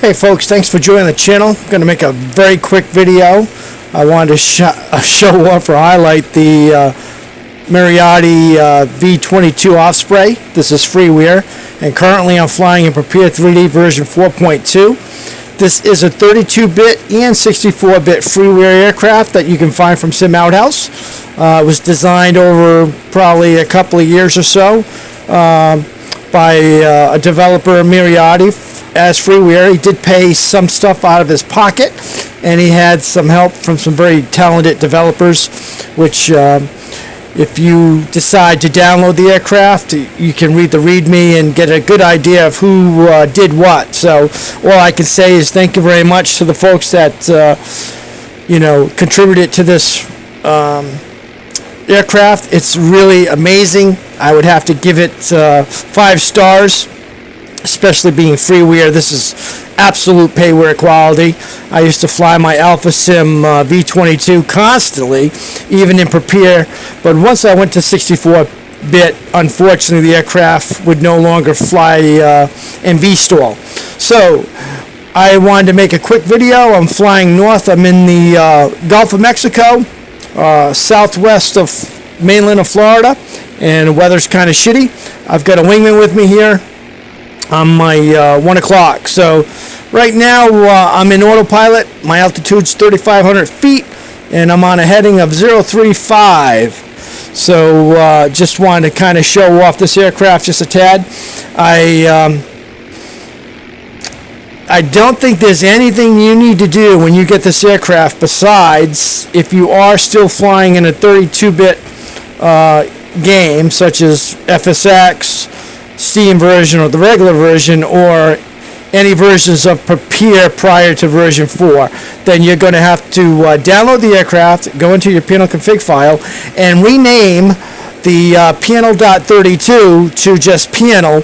Hey folks, thanks for joining the channel. I'm going to make a very quick video. I wanted to show off or highlight the Maryadi V-22 Osprey. This is freeware, and currently I'm flying in Prepar3D version 4.2. This is a 32-bit and 64-bit freeware aircraft that you can find from Sim Outhouse. It was designed over probably a couple of years or so by a developer, Maryadi, as freeware. He did pay some stuff out of his pocket, and he had some help from some very talented developers, which if you decide to download the aircraft, you can read the README and get a good idea of who did what. So all I can say is thank you very much to the folks that contributed to this aircraft. It's really amazing. I would have to give it 5 stars, especially being freeware. This is absolute payware quality. I used to fly my Alpha Sim V-22 constantly, even in Prepar, but once I went to 64-bit, unfortunately the aircraft would no longer fly NV stall. So I wanted to make a quick video. I'm flying north. I'm in the Gulf of Mexico, southwest of mainland of Florida, and the weather's kind of shitty. I've got a wingman with me here on my 1 o'clock. So right now I'm in autopilot. My altitude's 3,500 feet, and I'm on a heading of 035. So just wanted to kind of show off this aircraft just a tad. I don't think there's anything you need to do when you get this aircraft besides, if you are still flying in a 32-bit game, such as FSX, Steam version, or the regular version, or any versions of Prepar prior to version 4, then you're going to have to download the aircraft, go into your panel config file, and rename the panel.32 to just panel.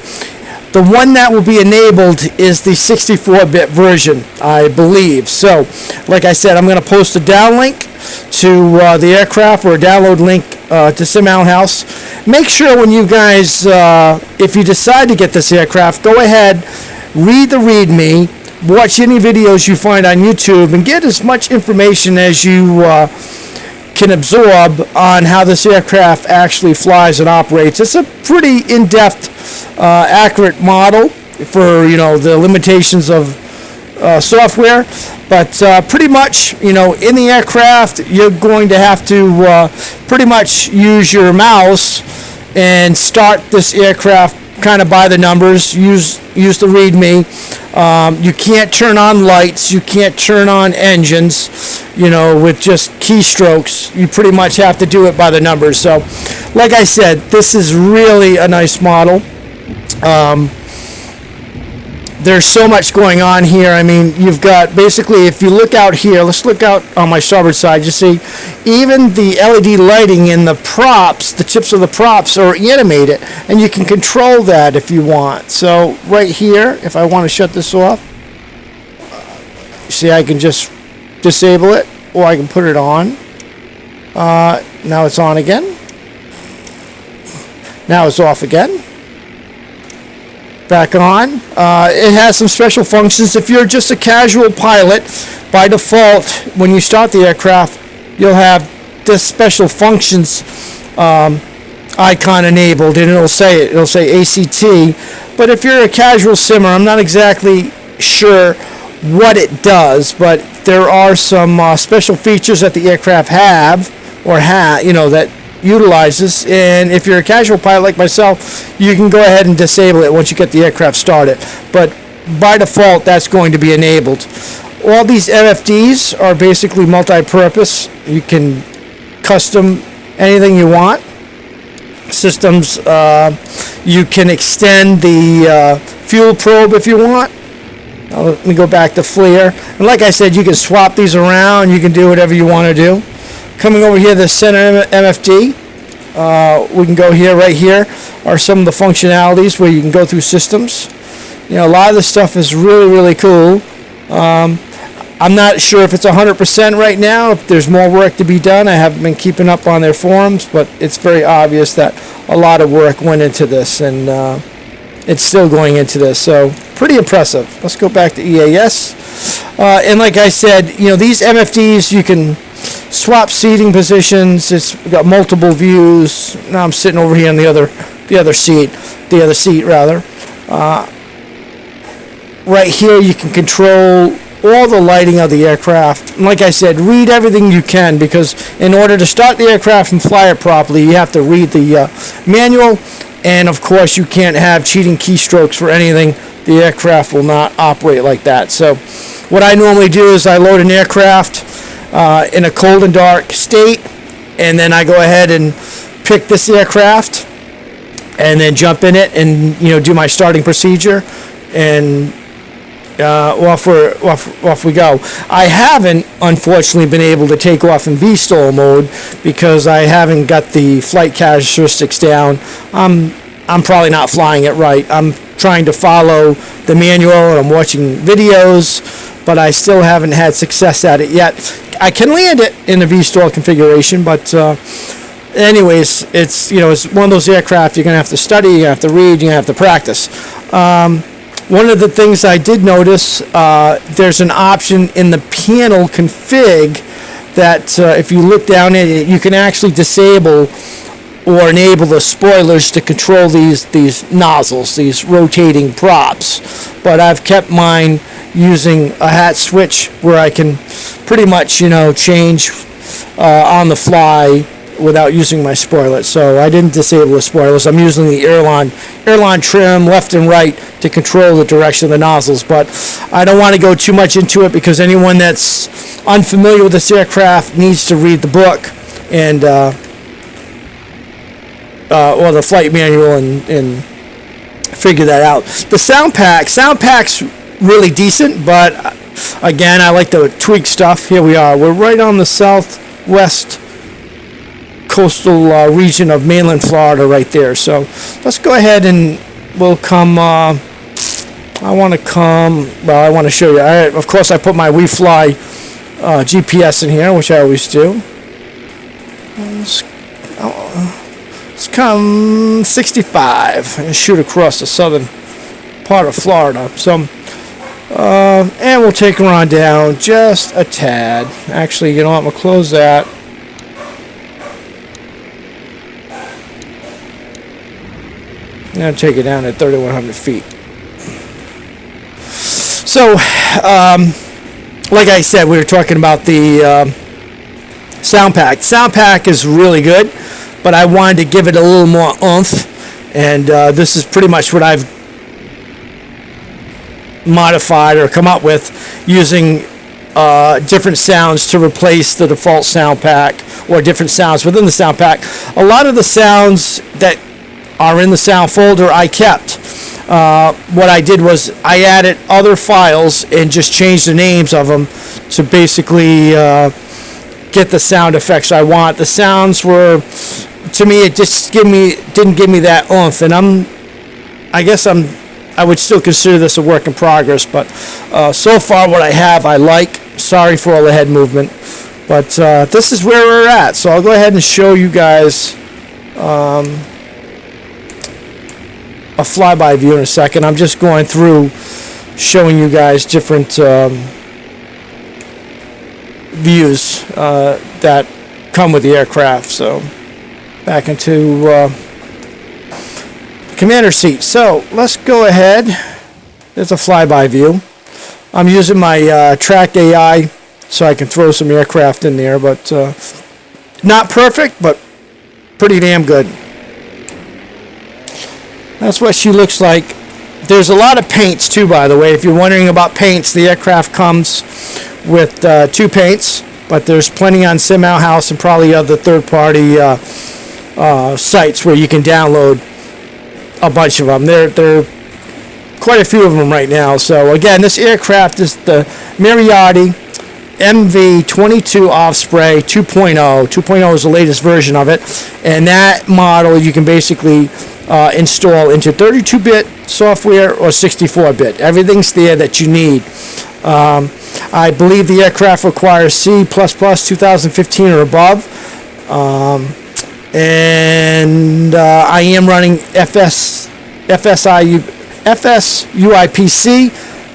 The one that will be enabled is the 64-bit version, I believe. So, like I said, I'm going to post a downlink to the aircraft, or a download link to Sim Outhouse. Make sure when you guys, if you decide to get this aircraft, go ahead, read the README, watch any videos you find on YouTube, and get as much information as you can absorb on how this aircraft actually flies and operates. It's a pretty in-depth, accurate model for the limitations of software, but pretty much in the aircraft you're going to have to pretty much use your mouse and start this aircraft kind of by the numbers. Use the README. You can't turn on lights, you can't turn on engines with just keystrokes. You pretty much have to do it by the numbers. So like I said, this is really a nice model. There's so much going on here. I mean, you've got basically, if you look out here, let's look out on my starboard side, you see even the LED lighting in the props, the tips of the props are animated, and you can control that if you want. So right here, if I want to shut this off, see, I can just disable it, or I can put it on. Now it's on again. Now it's off again. Back on. It has some special functions. If you're just a casual pilot, by default, when you start the aircraft, you'll have this special functions icon enabled, and it'll say ACT. But if you're a casual simmer, I'm not exactly sure what it does, but there are some special features that the aircraft have, or that utilizes, and if you're a casual pilot like myself, you can go ahead and disable it once you get the aircraft started, but by default that's going to be enabled. All these MFDs are basically multi-purpose. You can custom anything you want. Systems, you can extend the fuel probe if you want. Now, let me go back to FLIR, and like I said, you can swap these around, you can do whatever you want to do. Coming over here, the center MFD, we can go here. Right here are some of the functionalities where you can go through systems. A lot of this stuff is really, really cool. I'm not sure if it's 100% right now, if there's more work to be done. I haven't been keeping up on their forums, but it's very obvious that a lot of work went into this, and it's still going into this. So pretty impressive. Let's go back to EAS. And like I said, you know, these MFDs, you can swap seating positions. It's got multiple views. Now I'm sitting over here on the other seat rather. Right here you can control all the lighting of the aircraft. And like I said, read everything you can, because in order to start the aircraft and fly it properly, you have to read the manual. And of course, you can't have cheating keystrokes for anything. The aircraft will not operate like that. So what I normally do is I load an aircraft in a cold and dark state, and then I go ahead and pick this aircraft and then jump in it and, you know, do my starting procedure, and off we go. I haven't, unfortunately, been able to take off in VSTOL mode because I haven't got the flight characteristics down. I'm probably not flying it right. I'm trying to follow the manual and I'm watching videos, but I still haven't had success at it yet. I can land it in the VSTOL configuration, but anyways, it's, you know, it's one of those aircraft you're gonna have to study, you're gonna have to read, you're gonna have to practice. One of the things I did notice, there's an option in the panel config that if you look down at it, you can actually disable or enable the spoilers to control these nozzles, these rotating props. But I've kept mine using a hat switch where I can pretty much, you know, change on the fly without using my spoilers. So I didn't disable the spoilers. I'm using the airline trim left and right to control the direction of the nozzles. But I don't want to go too much into it because anyone that's unfamiliar with this aircraft needs to read the book and or the flight manual and figure that out. The sound pack's really decent, but again, I like to tweak stuff. Here we are. We're right on the southwest coastal region of mainland Florida right there. So let's go ahead and we'll come, I want to show you. Of course, I put my WeFly GPS in here, which I always do. Let's come 65 and shoot across the southern part of Florida. So, and we'll take her on down just a tad. Actually, you know what? I'm going to close that. Now take it down at 3,100 feet. So, like I said, we were talking about the sound pack. Sound pack is really good, but I wanted to give it a little more oomph, and this is pretty much what I've modified or come up with using different sounds to replace the default sound pack, or different sounds within the sound pack. A lot of the sounds that are in the sound folder I kept. What I did was I added other files and just changed the names of them to basically get the sound effects I want. The sounds were, to me, it just didn't give me that oomph, and I would still consider this a work in progress, but so far what I have I like. Sorry for all the head movement, but this is where we're at. So I'll go ahead and show you guys a flyby view in a second. I'm just going through showing you guys different views that come with the aircraft. So back into the commander seat. So let's go ahead. There's a flyby view. I'm using my tracked AI so I can throw some aircraft in there, but not perfect, but pretty damn good. That's what she looks like. There's a lot of paints too, by the way. If you're wondering about paints, the aircraft comes with 2 paints, but there's plenty on SimOut House and probably other third-party sites where you can download a bunch of them. There are quite a few of them right now. So again, this aircraft is the Maryadi MV-22 Offspray 2.0. 2.0 is the latest version of it, and that model you can basically install into 32-bit software or 64-bit. Everything's there that you need. I believe the aircraft requires C++ 2015 or above, and I am running FSX FSUIPC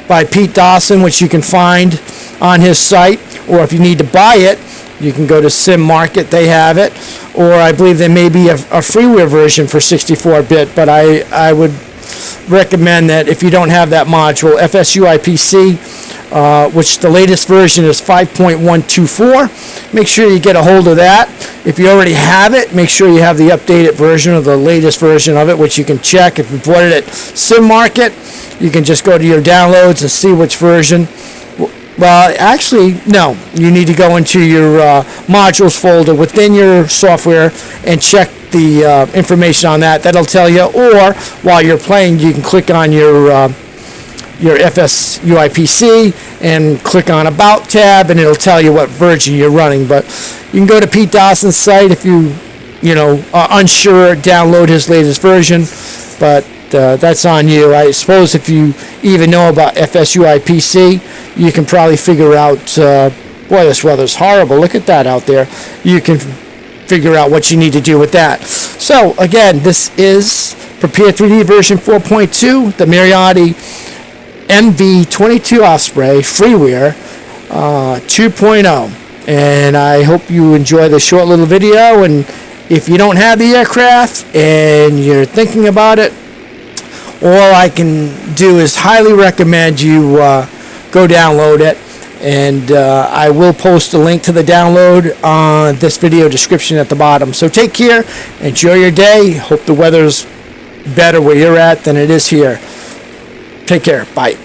by Pete Dawson, which you can find on his site, or if you need to buy it, you can go to Sim Market, they have it, or I believe there may be a freeware version for 64-bit, but I would recommend that if you don't have that module, FSUIPC, which the latest version is 5.124. Make sure you get a hold of that. If you already have it, make sure you have the updated version or the latest version of it, which you can check. If you bought it at Sim Market, you can just go to your downloads and see which version. Well, actually, no. You need to go into your modules folder within your software and check the information on that. That'll tell you. Or while you're playing, you can click on your FSUIPC and click on About tab, and it'll tell you what version you're running. But you can go to Pete Dawson's site if you are unsure. Download his latest version, but that's on you. I suppose if you even know about FSUIPC, you can probably figure out, boy, this weather's horrible. Look at that out there. You can figure out what you need to do with that. So, again, this is Prepar3D version 4.2, the Maryadi MV-22 Osprey freeware 2.0. And I hope you enjoy the short little video. And if you don't have the aircraft and you're thinking about it, all I can do is highly recommend you go download it, and I will post a link to the download on this video description at the bottom. So take care, enjoy your day. Hope the weather's better where you're at than it is here. Take care. Bye.